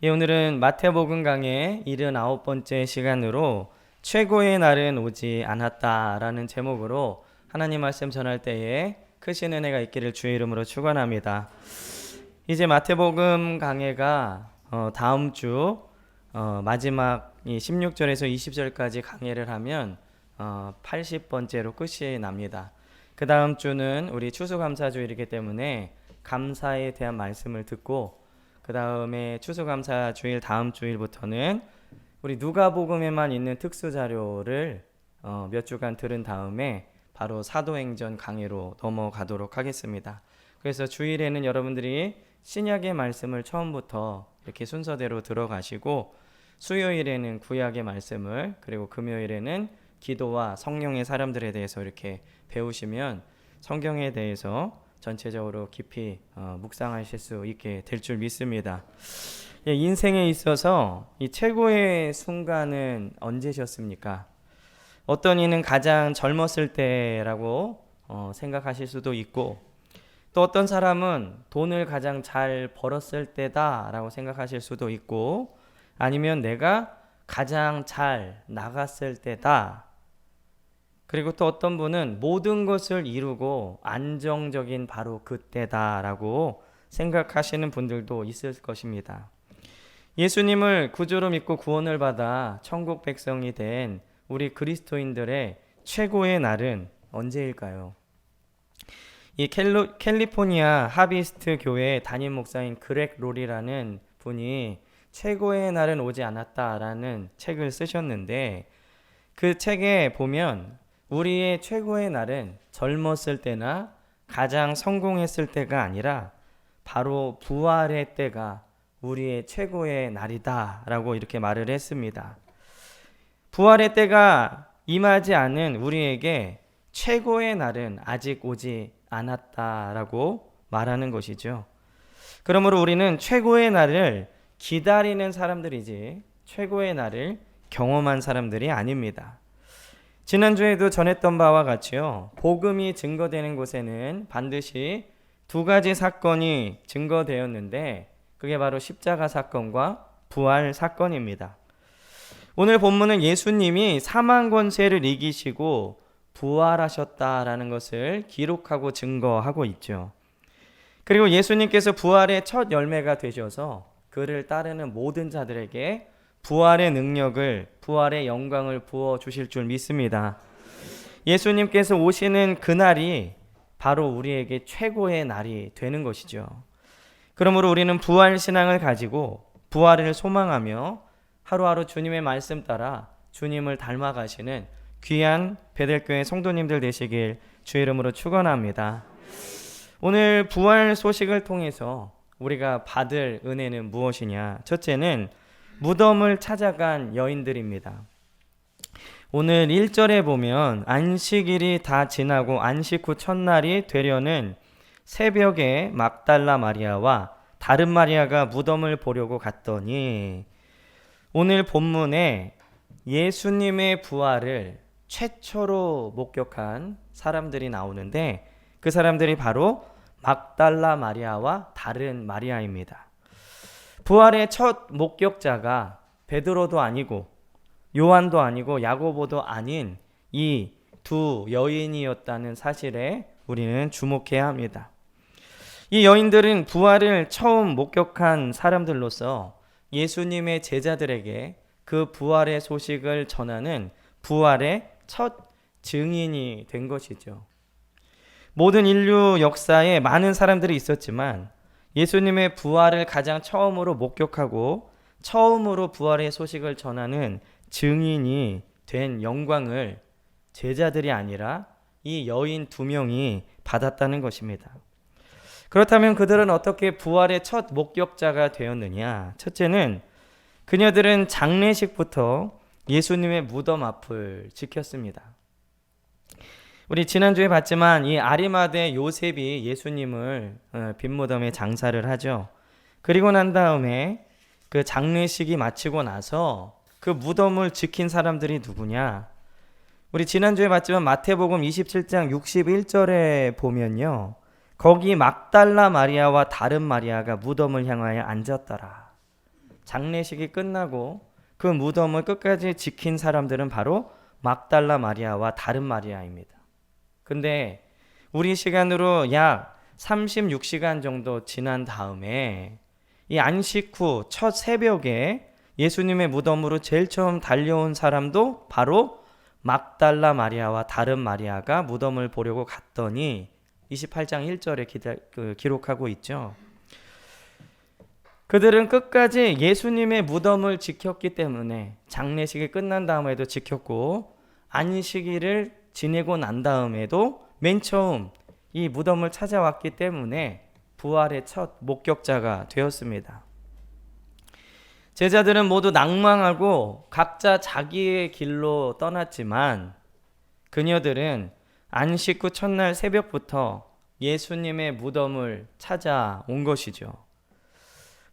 예, 오늘은 마태복음 강의 79번째 시간으로 최고의 날은 오지 않았다라는 제목으로 하나님 말씀 전할 때에 크신 은혜가 있기를 주의 이름으로 축원합니다. 이제 마태복음 강해가 다음 주 마지막 16절에서 20절까지 강해를 하면 80번째로 끝이 납니다. 그 다음 주는 우리 추수감사주일이기 때문에 감사에 대한 말씀을 듣고 그 다음에 추수감사 주일 다음 주일부터는 우리 누가복음에만 있는 특수 자료를 몇 주간 들은 다음에 바로 사도행전 강의로 넘어가도록 하겠습니다. 그래서 주일에는 여러분들이 신약의 말씀을 처음부터 이렇게 순서대로 들어가시고 수요일에는 구약의 말씀을 그리고 금요일에는 기도와 성령의 사람들에 대해서 이렇게 배우시면 성경에 대해서 전체적으로 깊이 묵상하실 수 있게 될 줄 믿습니다. 예, 인생에 있어서 이 최고의 순간은 언제셨습니까? 어떤 이는 가장 젊었을 때라고 생각하실 수도 있고 또 어떤 사람은 돈을 가장 잘 벌었을 때다라고 생각하실 수도 있고 아니면 내가 가장 잘 나갔을 때다. 그리고 또 어떤 분은 모든 것을 이루고 안정적인 바로 그때다라고 생각하시는 분들도 있을 것입니다. 예수님을 구주로 믿고 구원을 받아 천국 백성이 된 우리 그리스도인들의 최고의 날은 언제일까요? 이 캘리포니아 하비스트 교회 담임 목사인 그렉 롤이라는 분이 최고의 날은 오지 않았다라는 책을 쓰셨는데 그 책에 보면 우리의 최고의 날은 젊었을 때나 가장 성공했을 때가 아니라 바로 부활의 때가 우리의 최고의 날이다 라고 이렇게 말을 했습니다. 부활의 때가 임하지 않은 우리에게 최고의 날은 아직 오지 않았다라고 말하는 것이죠. 그러므로 우리는 최고의 날을 기다리는 사람들이지 최고의 날을 경험한 사람들이 아닙니다. 지난주에도 전했던 바와 같이요. 복음이 증거되는 곳에는 반드시 두 가지 사건이 증거되었는데 그게 바로 십자가 사건과 부활 사건입니다. 오늘 본문은 예수님이 사망 권세를 이기시고 부활하셨다라는 것을 기록하고 증거하고 있죠. 그리고 예수님께서 부활의 첫 열매가 되셔서 그를 따르는 모든 자들에게 부활의 능력을, 부활의 영광을 부어 주실 줄 믿습니다. 예수님께서 오시는 그날이 바로 우리에게 최고의 날이 되는 것이죠. 그러므로 우리는 부활 신앙을 가지고 부활을 소망하며 하루하루 주님의 말씀 따라 주님을 닮아가시는 귀한 베델교회 성도님들 되시길 주의 이름으로 축원합니다. 오늘 부활 소식을 통해서 우리가 받을 은혜는 무엇이냐? 첫째는 무덤을 찾아간 여인들입니다. 오늘 1절에 보면 안식일이 다 지나고 안식 후 첫날이 되려는 새벽에 막달라 마리아와 다른 마리아가 무덤을 보려고 갔더니 오늘 본문에 예수님의 부활을 최초로 목격한 사람들이 나오는데 그 사람들이 바로 막달라 마리아와 다른 마리아입니다. 부활의 첫 목격자가 베드로도 아니고 요한도 아니고 야고보도 아닌 이 두 여인이었다는 사실에 우리는 주목해야 합니다. 이 여인들은 부활을 처음 목격한 사람들로서 예수님의 제자들에게 그 부활의 소식을 전하는 부활의 첫 증인이 된 것이죠. 모든 인류 역사에 많은 사람들이 있었지만 예수님의 부활을 가장 처음으로 목격하고 처음으로 부활의 소식을 전하는 증인이 된 영광을 제자들이 아니라 이 여인 두 명이 받았다는 것입니다. 그렇다면 그들은 어떻게 부활의 첫 목격자가 되었느냐? 첫째는 그녀들은 장례식부터 예수님의 무덤 앞을 지켰습니다. 우리 지난주에 봤지만 이 아리마대 요셉이 예수님을 빈무덤에 장사를 하죠. 그리고 난 다음에 그 장례식이 마치고 나서 그 무덤을 지킨 사람들이 누구냐? 우리 지난주에 봤지만 마태복음 27장 61절에 보면요. 거기 막달라 마리아와 다른 마리아가 무덤을 향하여 앉았더라. 장례식이 끝나고 그 무덤을 끝까지 지킨 사람들은 바로 막달라 마리아와 다른 마리아입니다. 근데 우리 시간으로 약 36시간 정도 지난 다음에 이 안식 후 첫 새벽에 예수님의 무덤으로 제일 처음 달려온 사람도 바로 막달라 마리아와 다른 마리아가 무덤을 보려고 갔더니 28장 1절에 기록하고 있죠. 그들은 끝까지 예수님의 무덤을 지켰기 때문에 장례식이 끝난 다음에도 지켰고 안식일을 지내고 난 다음에도 맨 처음 이 무덤을 찾아왔기 때문에 부활의 첫 목격자가 되었습니다. 제자들은 모두 낭망하고 각자 자기의 길로 떠났지만 그녀들은 안식 후 첫날 새벽부터 예수님의 무덤을 찾아온 것이죠.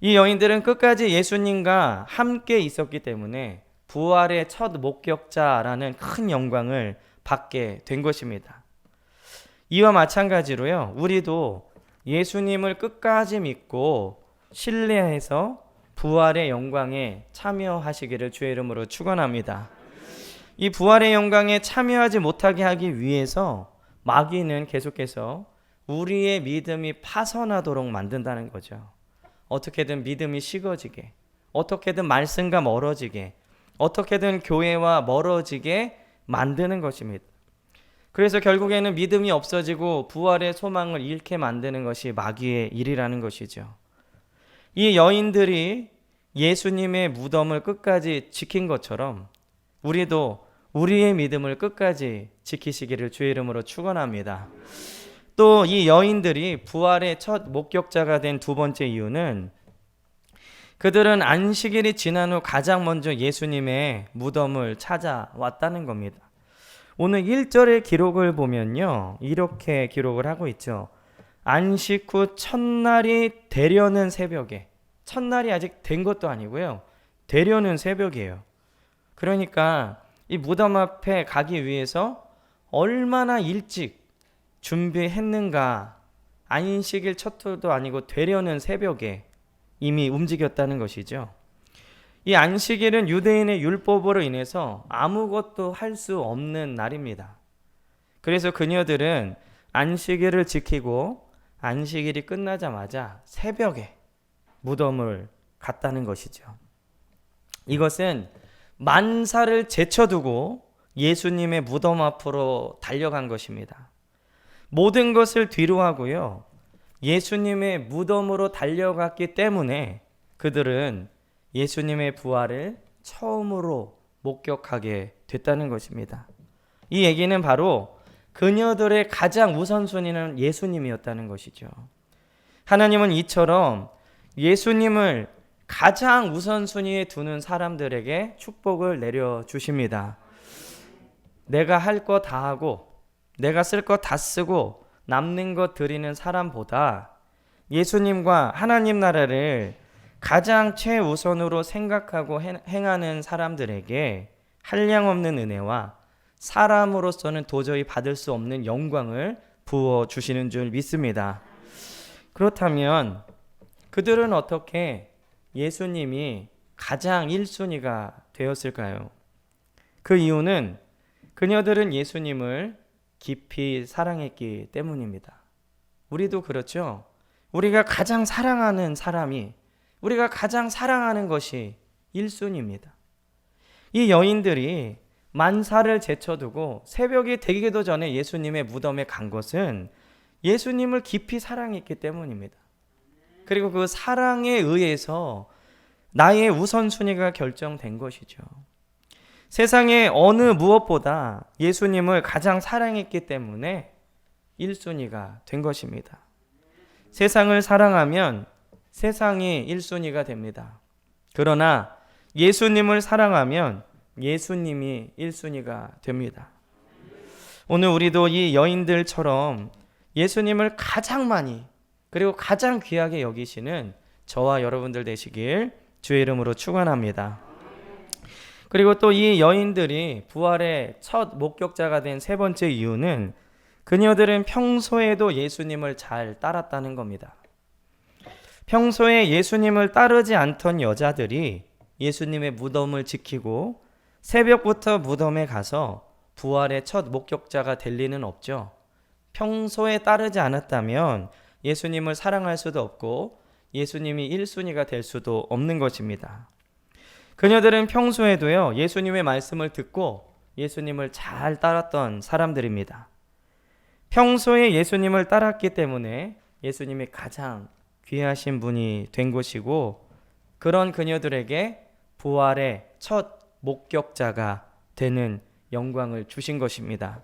이 여인들은 끝까지 예수님과 함께 있었기 때문에 부활의 첫 목격자라는 큰 영광을 받게 된 것입니다. 이와 마찬가지로요, 우리도 예수님을 끝까지 믿고 신뢰해서 부활의 영광에 참여하시기를 주의 이름으로 축원합니다. 이 부활의 영광에 참여하지 못하게 하기 위해서 마귀는 계속해서 우리의 믿음이 파선하도록 만든다는 거죠. 어떻게든 믿음이 식어지게, 어떻게든 말씀과 멀어지게, 어떻게든 교회와 멀어지게 만드는 것입니다. 그래서 결국에는 믿음이 없어지고 부활의 소망을 잃게 만드는 것이 마귀의 일이라는 것이죠. 이 여인들이 예수님의 무덤을 끝까지 지킨 것처럼 우리도 우리의 믿음을 끝까지 지키시기를 주의 이름으로 축원합니다. 또 이 여인들이 부활의 첫 목격자가 된 두 번째 이유는 그들은 안식일이 지난 후 가장 먼저 예수님의 무덤을 찾아왔다는 겁니다. 오늘 1절의 기록을 보면요, 이렇게 기록을 하고 있죠. 안식 후 첫날이 되려는 새벽에, 첫날이 아직 된 것도 아니고요, 되려는 새벽이에요. 그러니까 이 무덤 앞에 가기 위해서 얼마나 일찍 준비했는가, 안식일 첫 호도 아니고 되려는 새벽에 이미 움직였다는 것이죠. 이 안식일은 유대인의 율법으로 인해서 아무것도 할 수 없는 날입니다. 그래서 그녀들은 안식일을 지키고 안식일이 끝나자마자 새벽에 무덤을 갔다는 것이죠. 이것은 만사를 제쳐두고 예수님의 무덤 앞으로 달려간 것입니다. 모든 것을 뒤로 하고요, 예수님의 무덤으로 달려갔기 때문에 그들은 예수님의 부활을 처음으로 목격하게 됐다는 것입니다. 이 얘기는 바로 그녀들의 가장 우선순위는 예수님이었다는 것이죠. 하나님은 이처럼 예수님을 가장 우선순위에 두는 사람들에게 축복을 내려주십니다. 내가 할 거 다 하고 내가 쓸 거 다 쓰고 남는 것 드리는 사람보다 예수님과 하나님 나라를 가장 최우선으로 생각하고 행하는 사람들에게 한량없는 은혜와 사람으로서는 도저히 받을 수 없는 영광을 부어주시는 줄 믿습니다. 그렇다면 그들은 어떻게 예수님이 가장 1순위가 되었을까요? 그 이유는 그녀들은 예수님을 깊이 사랑했기 때문입니다. 우리도 그렇죠. 우리가 가장 사랑하는 사람이, 우리가 가장 사랑하는 것이 1순위입니다. 이 여인들이 만사를 제쳐두고 새벽이 되기도 전에 예수님의 무덤에 간 것은 예수님을 깊이 사랑했기 때문입니다. 그리고 그 사랑에 의해서 나의 우선순위가 결정된 것이죠. 세상의 어느 무엇보다 예수님을 가장 사랑했기 때문에 1순위가 된 것입니다. 세상을 사랑하면 세상이 1순위가 됩니다. 그러나 예수님을 사랑하면 예수님이 1순위가 됩니다. 오늘 우리도 이 여인들처럼 예수님을 가장 많이 그리고 가장 귀하게 여기시는 저와 여러분들 되시길 주의 이름으로 축원합니다. 그리고 또 이 여인들이 부활의 첫 목격자가 된 세 번째 이유는 그녀들은 평소에도 예수님을 잘 따랐다는 겁니다. 평소에 예수님을 따르지 않던 여자들이 예수님의 무덤을 지키고 새벽부터 무덤에 가서 부활의 첫 목격자가 될 리는 없죠. 평소에 따르지 않았다면 예수님을 사랑할 수도 없고 예수님이 1순위가 될 수도 없는 것입니다. 그녀들은 평소에도요, 예수님의 말씀을 듣고 예수님을 잘 따랐던 사람들입니다. 평소에 예수님을 따랐기 때문에 예수님이 가장 귀하신 분이 된 것이고, 그런 그녀들에게 부활의 첫 목격자가 되는 영광을 주신 것입니다.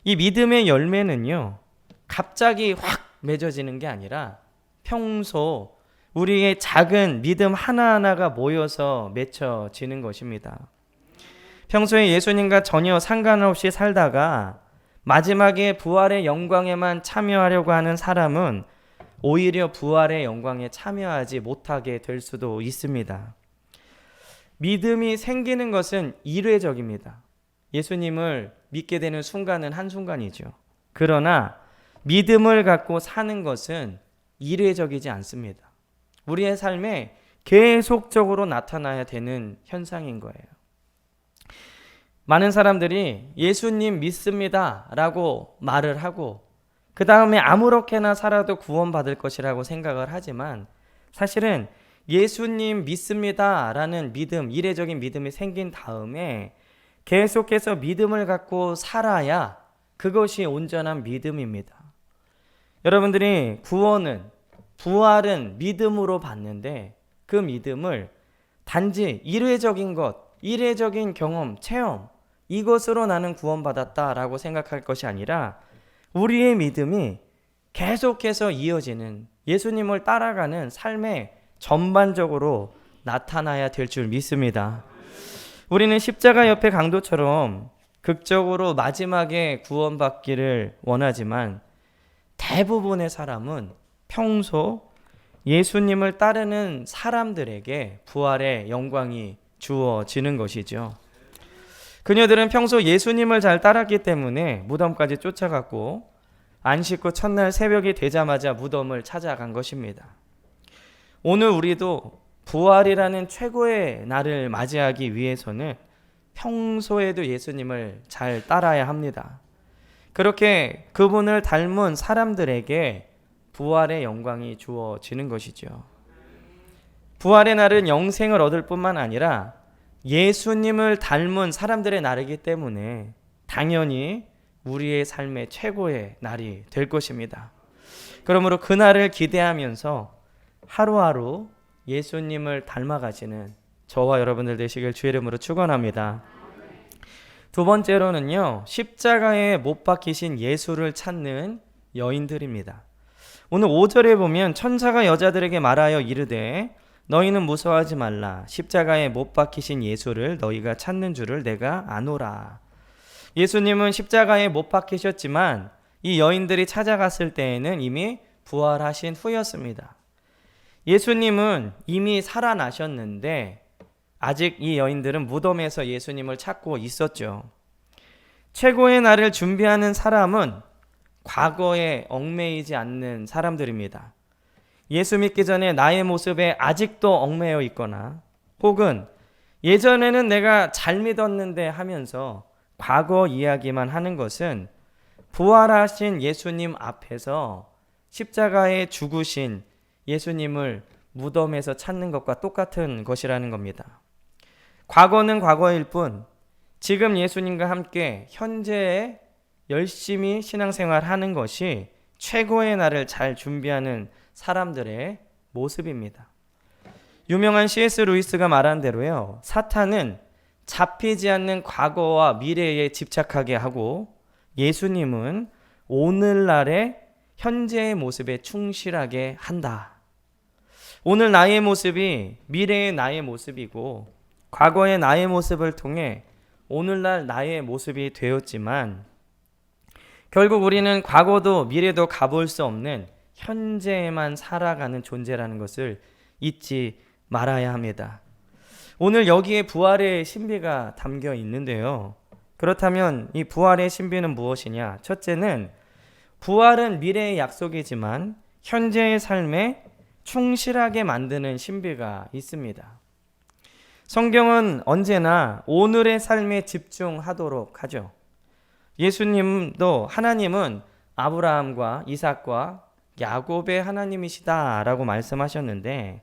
이 믿음의 열매는요, 갑자기 확 맺어지는 게 아니라 평소 우리의 작은 믿음 하나하나가 모여서 맺혀지는 것입니다. 평소에 예수님과 전혀 상관없이 살다가 마지막에 부활의 영광에만 참여하려고 하는 사람은 오히려 부활의 영광에 참여하지 못하게 될 수도 있습니다. 믿음이 생기는 것은 일회적입니다. 예수님을 믿게 되는 순간은 한순간이죠. 그러나 믿음을 갖고 사는 것은 일회적이지 않습니다. 우리의 삶에 계속적으로 나타나야 되는 현상인 거예요. 많은 사람들이 예수님 믿습니다 라고 말을 하고 그 다음에 아무렇게나 살아도 구원받을 것이라고 생각을 하지만, 사실은 예수님 믿습니다 라는 믿음, 이례적인 믿음이 생긴 다음에 계속해서 믿음을 갖고 살아야 그것이 온전한 믿음입니다. 여러분들이 부활은 믿음으로 받는데, 그 믿음을 단지 일회적인 것, 일회적인 경험, 체험, 이것으로 나는 구원받았다라고 생각할 것이 아니라 우리의 믿음이 계속해서 이어지는, 예수님을 따라가는 삶에 전반적으로 나타나야 될 줄 믿습니다. 우리는 십자가 옆의 강도처럼 극적으로 마지막에 구원받기를 원하지만, 대부분의 사람은 평소 예수님을 따르는 사람들에게 부활의 영광이 주어지는 것이죠. 그녀들은 평소 예수님을 잘 따랐기 때문에 무덤까지 쫓아갔고 안식 후 첫날 새벽이 되자마자 무덤을 찾아간 것입니다. 오늘 우리도 부활이라는 최고의 날을 맞이하기 위해서는 평소에도 예수님을 잘 따라야 합니다. 그렇게 그분을 닮은 사람들에게 부활의 영광이 주어지는 것이죠. 부활의 날은 영생을 얻을 뿐만 아니라 예수님을 닮은 사람들의 날이기 때문에 당연히 우리의 삶의 최고의 날이 될 것입니다. 그러므로 그 날을 기대하면서 하루하루 예수님을 닮아가시는 저와 여러분들 되시길 주의 이름으로 축원합니다. 두 번째로는요, 십자가에 못 박히신 예수를 찾는 여인들입니다. 오늘 5절에 보면 천사가 여자들에게 말하여 이르되 너희는 무서워하지 말라. 십자가에 못 박히신 예수를 너희가 찾는 줄을 내가 아노라. 예수님은 십자가에 못 박히셨지만 이 여인들이 찾아갔을 때에는 이미 부활하신 후였습니다. 예수님은 이미 살아나셨는데 아직 이 여인들은 무덤에서 예수님을 찾고 있었죠. 최고의 날을 준비하는 사람은 과거에 얽매이지 않는 사람들입니다. 예수 믿기 전에 나의 모습에 아직도 얽매여 있거나 혹은 예전에는 내가 잘 믿었는데 하면서 과거 이야기만 하는 것은 부활하신 예수님 앞에서 십자가에 죽으신 예수님을 무덤에서 찾는 것과 똑같은 것이라는 겁니다. 과거는 과거일 뿐 지금 예수님과 함께 현재에 열심히 신앙생활하는 것이 최고의 날을 잘 준비하는 사람들의 모습입니다. 유명한 C.S. 루이스가 말한 대로요, 사탄은 잡히지 않는 과거와 미래에 집착하게 하고 예수님은 오늘날의 현재의 모습에 충실하게 한다. 오늘 나의 모습이 미래의 나의 모습이고 과거의 나의 모습을 통해 오늘날 나의 모습이 되었지만 결국 우리는 과거도 미래도 가볼 수 없는 현재에만 살아가는 존재라는 것을 잊지 말아야 합니다. 오늘 여기에 부활의 신비가 담겨 있는데요. 그렇다면 이 부활의 신비는 무엇이냐? 첫째는 부활은 미래의 약속이지만 현재의 삶에 충실하게 만드는 신비가 있습니다. 성경은 언제나 오늘의 삶에 집중하도록 하죠. 예수님도 하나님은 아브라함과 이삭과 야곱의 하나님이시다라고 말씀하셨는데,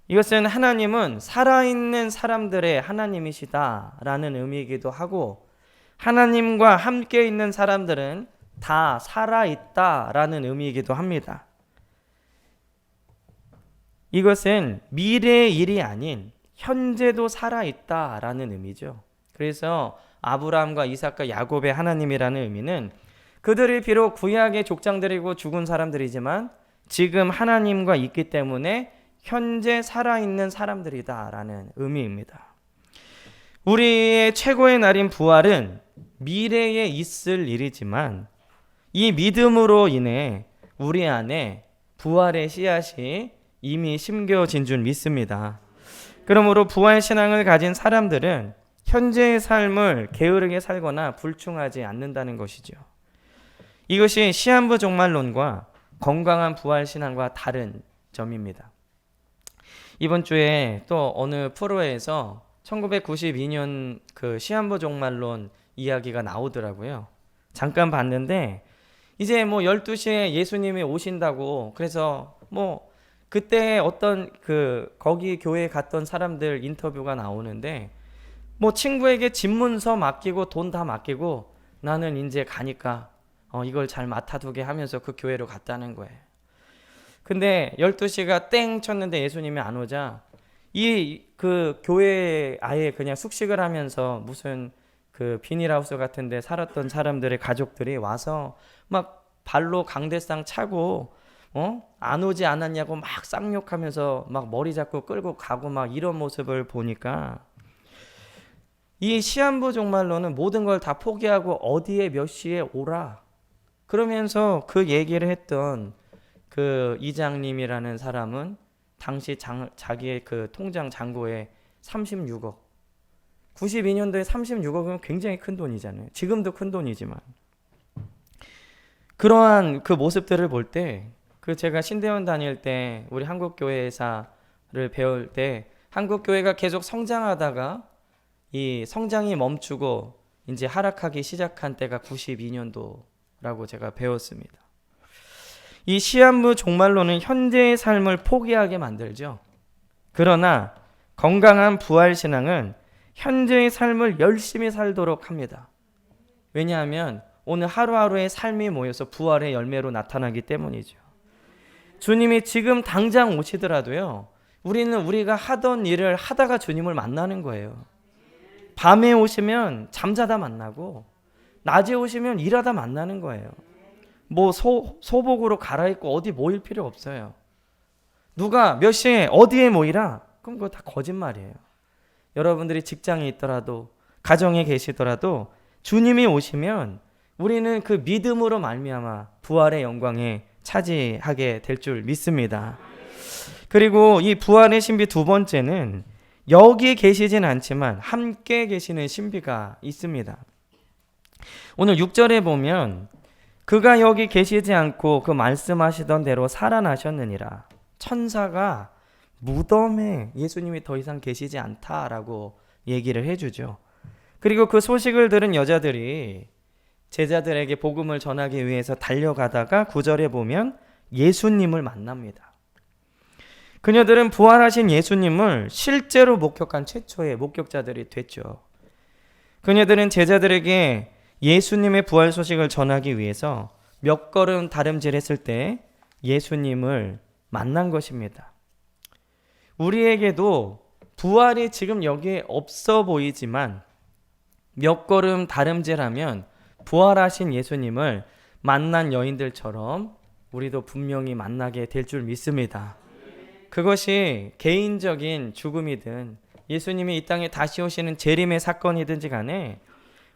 이것은 하나님은 살아있는 사람들의 하나님이시다라는 의미이기도 하고, 하나님과 함께 있는 사람들은 다 살아있다라는 의미이기도 합니다. 이것은 미래의 일이 아닌 현재도 살아있다라는 의미죠. 그래서 아브라함과 이삭과 야곱의 하나님이라는 의미는 그들이 비록 구약의 족장들이고 죽은 사람들이지만 지금 하나님과 있기 때문에 현재 살아있는 사람들이다라는 의미입니다. 우리의 최고의 날인 부활은 미래에 있을 일이지만 이 믿음으로 인해 우리 안에 부활의 씨앗이 이미 심겨진 줄 믿습니다. 그러므로 부활신앙을 가진 사람들은 현재의 삶을 게으르게 살거나 불충하지 않는다는 것이죠. 이것이 시한부 종말론과 건강한 부활신앙과 다른 점입니다. 이번 주에 또 어느 프로에서 1992년 그 시한부 종말론 이야기가 나오더라고요. 잠깐 봤는데 이제 12시에 예수님이 오신다고, 그래서 그때 어떤 거기 교회에 갔던 사람들 인터뷰가 나오는데 친구에게 집문서 맡기고 돈 다 맡기고 나는 이제 가니까 이걸 잘 맡아두게 하면서 그 교회로 갔다는 거예요. 근데 12시가 땡 쳤는데 예수님이 안 오자 그 교회에 아예 그냥 숙식을 하면서 무슨 그 비닐하우스 같은 데 살았던 사람들의 가족들이 와서 막 발로 강대상 차고 안 오지 않았냐고 막 쌍욕하면서 막 머리 잡고 끌고 가고 막 이런 모습을 보니까 이 시한부 종말론은 모든 걸 다 포기하고 어디에 몇 시에 오라 그러면서 그 얘기를 했던 그 이장님이라는 사람은 당시 자기의 그 통장 잔고에 36억, 92년도에 36억은 굉장히 큰 돈이잖아요. 지금도 큰 돈이지만 그러한 그 모습들을 볼 때 제가 신대원 다닐 때 우리 한국교회사를 배울 때 한국교회가 계속 성장하다가 이 성장이 멈추고 이제 하락하기 시작한 때가 92년도라고 제가 배웠습니다. 이 시한부 종말론은 현재의 삶을 포기하게 만들죠. 그러나 건강한 부활신앙은 현재의 삶을 열심히 살도록 합니다. 왜냐하면 오늘 하루하루의 삶이 모여서 부활의 열매로 나타나기 때문이죠. 주님이 지금 당장 오시더라도요, 우리는 우리가 하던 일을 하다가 주님을 만나는 거예요. 밤에 오시면 잠자다 만나고 낮에 오시면 일하다 만나는 거예요. 소복으로 갈아입고 어디 모일 필요 없어요. 누가 몇 시에 어디에 모이라? 그럼 그거 다 거짓말이에요. 여러분들이 직장에 있더라도 가정에 계시더라도 주님이 오시면 우리는 그 믿음으로 말미암아 부활의 영광에 차지하게 될 줄 믿습니다. 그리고 이 부활의 신비 두 번째는 여기 계시진 않지만 함께 계시는 신비가 있습니다. 오늘 6절에 보면 그가 여기 계시지 않고 그 말씀하시던 대로 살아나셨느니라. 천사가 무덤에 예수님이 더 이상 계시지 않다라고 얘기를 해주죠. 그리고 그 소식을 들은 여자들이 제자들에게 복음을 전하기 위해서 달려가다가 9절에 보면 예수님을 만납니다. 그녀들은 부활하신 예수님을 실제로 목격한 최초의 목격자들이 됐죠. 그녀들은 제자들에게 예수님의 부활 소식을 전하기 위해서 몇 걸음 다름질했을 때 예수님을 만난 것입니다. 우리에게도 부활이 지금 여기에 없어 보이지만 몇 걸음 다름질하면 부활하신 예수님을 만난 여인들처럼 우리도 분명히 만나게 될 줄 믿습니다. 그것이 개인적인 죽음이든 예수님이 이 땅에 다시 오시는 재림의 사건이든지 간에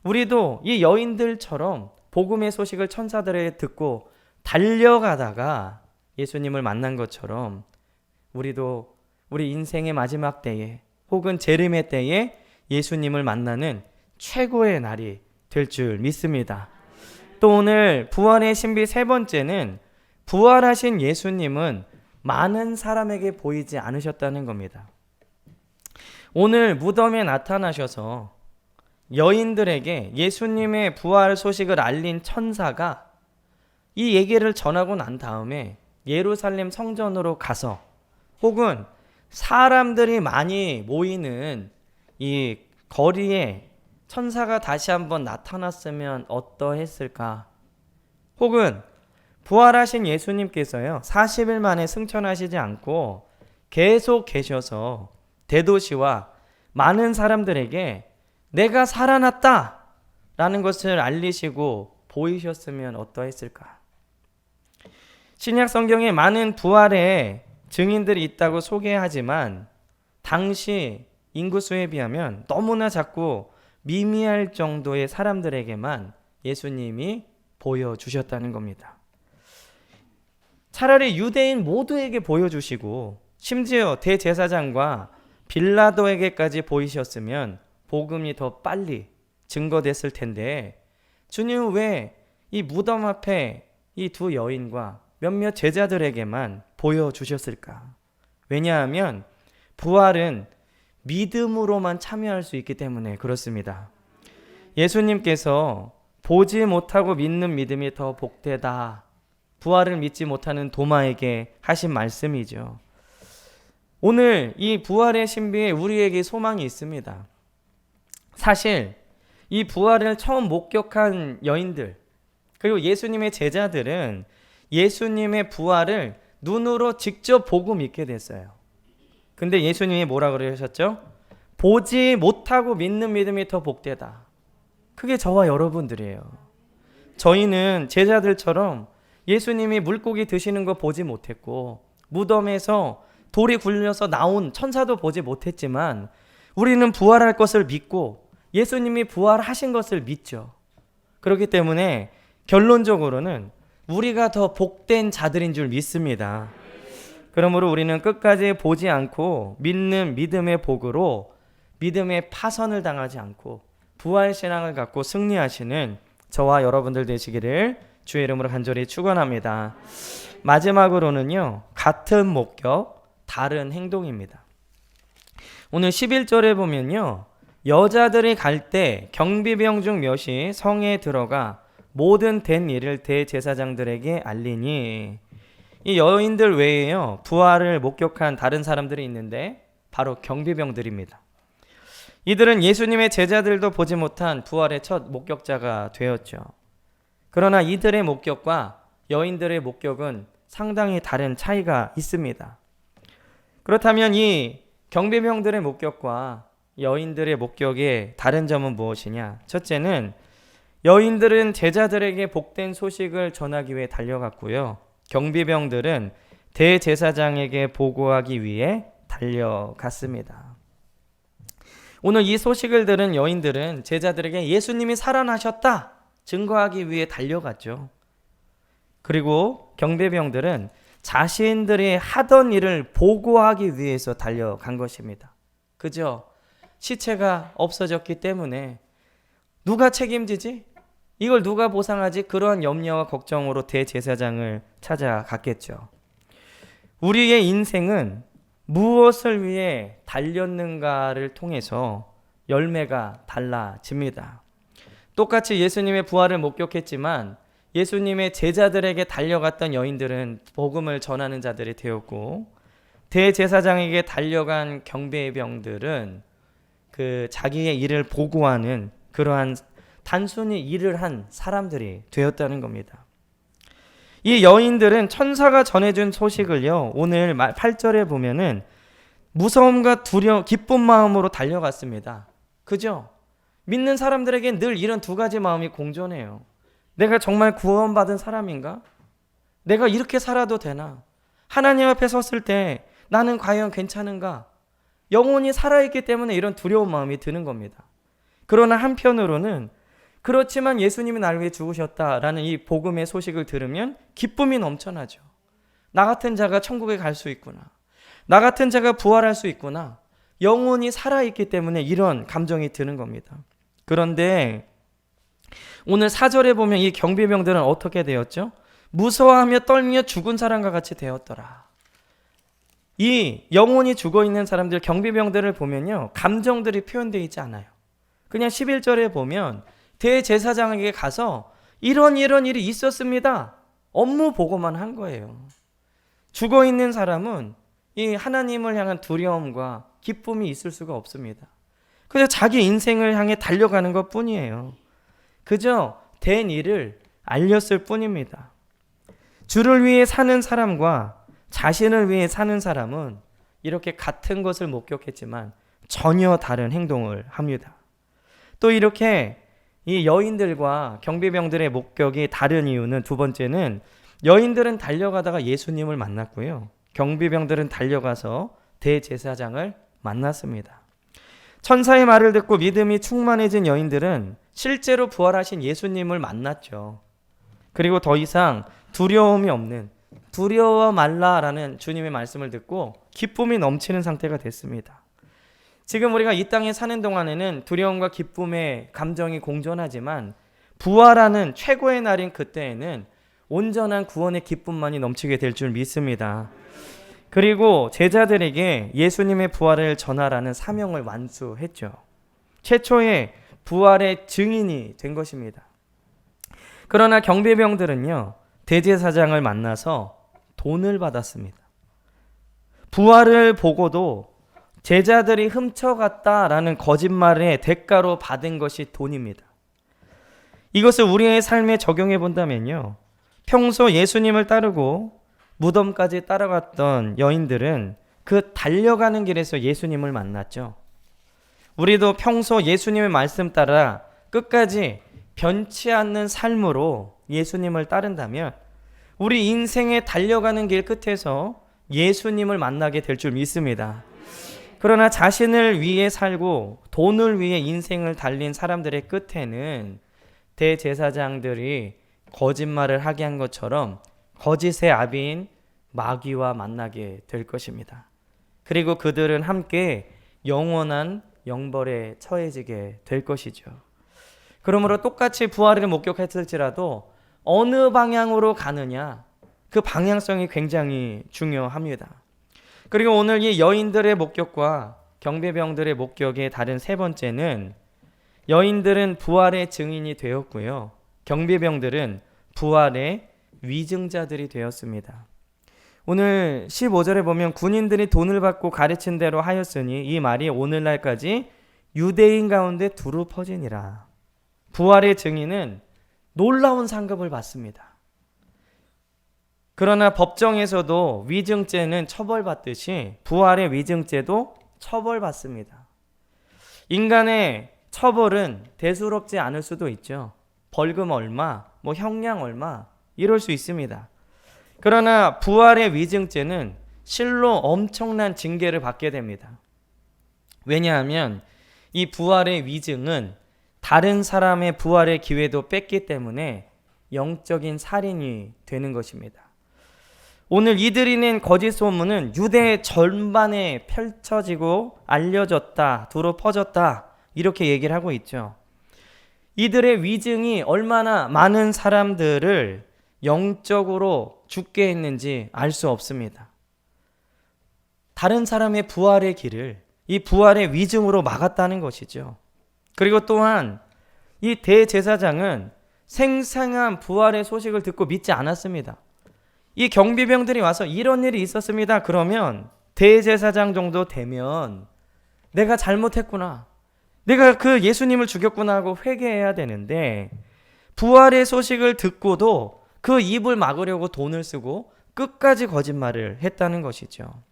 우리도 이 여인들처럼 복음의 소식을 천사들에게 듣고 달려가다가 예수님을 만난 것처럼 우리도 우리 인생의 마지막 때에 혹은 재림의 때에 예수님을 만나는 최고의 날이 될 줄 믿습니다. 또 오늘 부활의 신비 세 번째는 부활하신 예수님은 많은 사람에게 보이지 않으셨다는 겁니다. 오늘 무덤에 나타나셔서 여인들에게 예수님의 부활 소식을 알린 천사가 이 얘기를 전하고 난 다음에 예루살렘 성전으로 가서 혹은 사람들이 많이 모이는 이 거리에 천사가 다시 한번 나타났으면 어떠했을까? 혹은 부활하신 예수님께서요 40일 만에 승천하시지 않고 계속 계셔서 대도시와 많은 사람들에게 내가 살아났다 라는 것을 알리시고 보이셨으면 어떠했을까? 신약 성경에 많은 부활의 증인들이 있다고 소개하지만 당시 인구수에 비하면 너무나 작고 미미할 정도의 사람들에게만 예수님이 보여주셨다는 겁니다. 차라리 유대인 모두에게 보여주시고 심지어 대제사장과 빌라도에게까지 보이셨으면 복음이 더 빨리 증거됐을 텐데 주님은 왜 이 무덤 앞에 이 두 여인과 몇몇 제자들에게만 보여주셨을까? 왜냐하면 부활은 믿음으로만 참여할 수 있기 때문에 그렇습니다. 예수님께서 보지 못하고 믿는 믿음이 더 복되다. 부활을 믿지 못하는 도마에게 하신 말씀이죠. 오늘 이 부활의 신비에 우리에게 소망이 있습니다. 사실 이 부활을 처음 목격한 여인들 그리고 예수님의 제자들은 예수님의 부활을 눈으로 직접 보고 믿게 됐어요. 근데 예수님이 뭐라 그러셨죠? 보지 못하고 믿는 믿음이 더 복되다. 그게 저와 여러분들이에요. 저희는 제자들처럼 예수님이 물고기 드시는 거 보지 못했고 무덤에서 돌이 굴려서 나온 천사도 보지 못했지만 우리는 부활할 것을 믿고 예수님이 부활하신 것을 믿죠. 그렇기 때문에 결론적으로는 우리가 더 복된 자들인 줄 믿습니다. 그러므로 우리는 끝까지 보지 않고 믿는 믿음의 복으로 믿음의 파선을 당하지 않고 부활신앙을 갖고 승리하시는 저와 여러분들 되시기를 주의 이름으로 간절히 축원합니다. 마지막으로는요. 같은 목격, 다른 행동입니다. 오늘 11절에 보면요. 여자들이 갈 때 경비병 중 몇이 성에 들어가 모든 된 일을 대제사장들에게 알리니 이 여인들 외에요. 부활을 목격한 다른 사람들이 있는데 바로 경비병들입니다. 이들은 예수님의 제자들도 보지 못한 부활의 첫 목격자가 되었죠. 그러나 이들의 목격과 여인들의 목격은 상당히 다른 차이가 있습니다. 그렇다면 이 경비병들의 목격과 여인들의 목격의 다른 점은 무엇이냐? 첫째는 여인들은 제자들에게 복된 소식을 전하기 위해 달려갔고요. 경비병들은 대제사장에게 보고하기 위해 달려갔습니다. 오늘 이 소식을 들은 여인들은 제자들에게 예수님이 살아나셨다 증거하기 위해 달려갔죠. 그리고 경비병들은 자신들이 하던 일을 보고하기 위해서 달려간 것입니다. 그죠? 시체가 없어졌기 때문에 누가 책임지지? 이걸 누가 보상하지? 그러한 염려와 걱정으로 대제사장을 찾아갔겠죠. 우리의 인생은 무엇을 위해 달렸는가를 통해서 열매가 달라집니다. 똑같이 예수님의 부활을 목격했지만 예수님의 제자들에게 달려갔던 여인들은 복음을 전하는 자들이 되었고 대제사장에게 달려간 경비병들은 그 자기의 일을 보고하는 그러한 단순히 일을 한 사람들이 되었다는 겁니다. 이 여인들은 천사가 전해준 소식을요. 오늘 8절에 보면은 무서움과 기쁜 마음으로 달려갔습니다. 그죠? 믿는 사람들에게 늘 이런 두 가지 마음이 공존해요. 내가 정말 구원받은 사람인가? 내가 이렇게 살아도 되나? 하나님 앞에 섰을 때 나는 과연 괜찮은가? 영혼이 살아있기 때문에 이런 두려운 마음이 드는 겁니다. 그러나 한편으로는 그렇지만 예수님이 나를 위해 죽으셨다라는 이 복음의 소식을 들으면 기쁨이 넘쳐나죠. 나 같은 자가 천국에 갈 수 있구나. 나 같은 자가 부활할 수 있구나. 영혼이 살아있기 때문에 이런 감정이 드는 겁니다. 그런데 오늘 4절에 보면 이 경비병들은 어떻게 되었죠? 무서워하며 떨며 죽은 사람과 같이 되었더라. 이 영혼이 죽어 있는 사람들, 경비병들을 보면요, 감정들이 표현되어 있지 않아요. 그냥 11절에 보면 대제사장에게 가서 이런 일이 있었습니다, 업무 보고만 한 거예요. 죽어 있는 사람은 이 하나님을 향한 두려움과 기쁨이 있을 수가 없습니다. 그저 자기 인생을 향해 달려가는 것 뿐이에요. 그저 된 일을 알렸을 뿐입니다. 주를 위해 사는 사람과 자신을 위해 사는 사람은 이렇게 같은 것을 목격했지만 전혀 다른 행동을 합니다. 또 이렇게 이 여인들과 경비병들의 목격이 다른 이유는, 두 번째는 여인들은 달려가다가 예수님을 만났고요, 경비병들은 달려가서 대제사장을 만났습니다. 천사의 말을 듣고 믿음이 충만해진 여인들은 실제로 부활하신 예수님을 만났죠. 그리고 더 이상 두려움이 없는, 두려워 말라라는 주님의 말씀을 듣고 기쁨이 넘치는 상태가 됐습니다. 지금 우리가 이 땅에 사는 동안에는 두려움과 기쁨의 감정이 공존하지만 부활하는 최고의 날인 그때에는 온전한 구원의 기쁨만이 넘치게 될 줄 믿습니다. 그리고 제자들에게 예수님의 부활을 전하라는 사명을 완수했죠. 최초의 부활의 증인이 된 것입니다. 그러나 경비병들은요, 대제사장을 만나서 돈을 받았습니다. 부활을 보고도 제자들이 훔쳐갔다라는 거짓말의 대가로 받은 것이 돈입니다. 이것을 우리의 삶에 적용해 본다면요, 평소 예수님을 따르고 무덤까지 따라갔던 여인들은 그 달려가는 길에서 예수님을 만났죠. 우리도 평소 예수님의 말씀 따라 끝까지 변치 않는 삶으로 예수님을 따른다면 우리 인생에 달려가는 길 끝에서 예수님을 만나게 될 줄 믿습니다. 그러나 자신을 위해 살고 돈을 위해 인생을 달린 사람들의 끝에는 대제사장들이 거짓말을 하게 한 것처럼 거짓의 아비인 마귀와 만나게 될 것입니다. 그리고 그들은 함께 영원한 영벌에 처해지게 될 것이죠. 그러므로 똑같이 부활을 목격했을지라도 어느 방향으로 가느냐, 그 방향성이 굉장히 중요합니다. 그리고 오늘 이 여인들의 목격과 경비병들의 목격의 다른 세 번째는, 여인들은 부활의 증인이 되었고요, 경비병들은 부활의 위증자들이 되었습니다. 오늘 15절에 보면 군인들이 돈을 받고 가르친 대로 하였으니 이 말이 오늘날까지 유대인 가운데 두루 퍼지니라. 부활의 증인은 놀라운 상급을 받습니다. 그러나 법정에서도 위증죄는 처벌받듯이 부활의 위증죄도 처벌받습니다. 인간의 처벌은 대수롭지 않을 수도 있죠. 벌금 얼마, 형량 얼마, 이럴 수 있습니다. 그러나 부활의 위증죄는 실로 엄청난 징계를 받게 됩니다. 왜냐하면 이 부활의 위증은 다른 사람의 부활의 기회도 뺐기 때문에 영적인 살인이 되는 것입니다. 오늘 이들이 낸 거짓 소문은 유대 전반에 펼쳐지고 알려졌다, 두루 퍼졌다, 이렇게 얘기를 하고 있죠. 이들의 위증이 얼마나 많은 사람들을 영적으로 죽게 했는지 알 수 없습니다. 다른 사람의 부활의 길을 이 부활의 위증으로 막았다는 것이죠. 그리고 또한 이 대제사장은 생생한 부활의 소식을 듣고 믿지 않았습니다. 이 경비병들이 와서 이런 일이 있었습니다, 그러면 대제사장 정도 되면 내가 잘못했구나, 내가 그 예수님을 죽였구나 하고 회개해야 되는데, 부활의 소식을 듣고도 그 입을 막으려고 돈을 쓰고 끝까지 거짓말을 했다는 것이죠.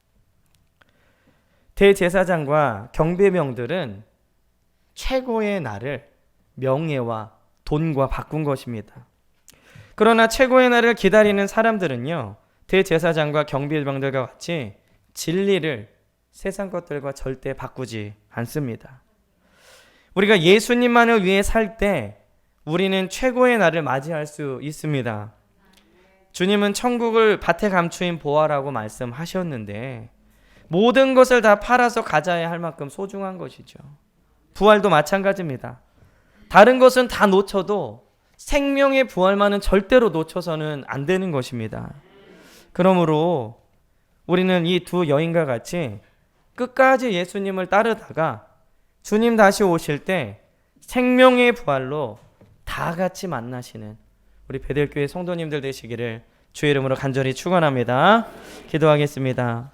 대제사장과 경비병들은 최고의 날을 명예와 돈과 바꾼 것입니다. 그러나 최고의 날을 기다리는 사람들은요, 대제사장과 경비병들과 같이 진리를 세상 것들과 절대 바꾸지 않습니다. 우리가 예수님만을 위해 살 때 우리는 최고의 날을 맞이할 수 있습니다. 주님은 천국을 밭에 감추인 보화라고 말씀하셨는데 모든 것을 다 팔아서 가져야 할 만큼 소중한 것이죠. 부활도 마찬가지입니다. 다른 것은 다 놓쳐도 생명의 부활만은 절대로 놓쳐서는 안 되는 것입니다. 그러므로 우리는 이 두 여인과 같이 끝까지 예수님을 따르다가 주님 다시 오실 때 생명의 부활로 다 같이 만나시는 우리 베델교회 성도님들 되시기를 주의 이름으로 간절히 축원합니다. 기도하겠습니다.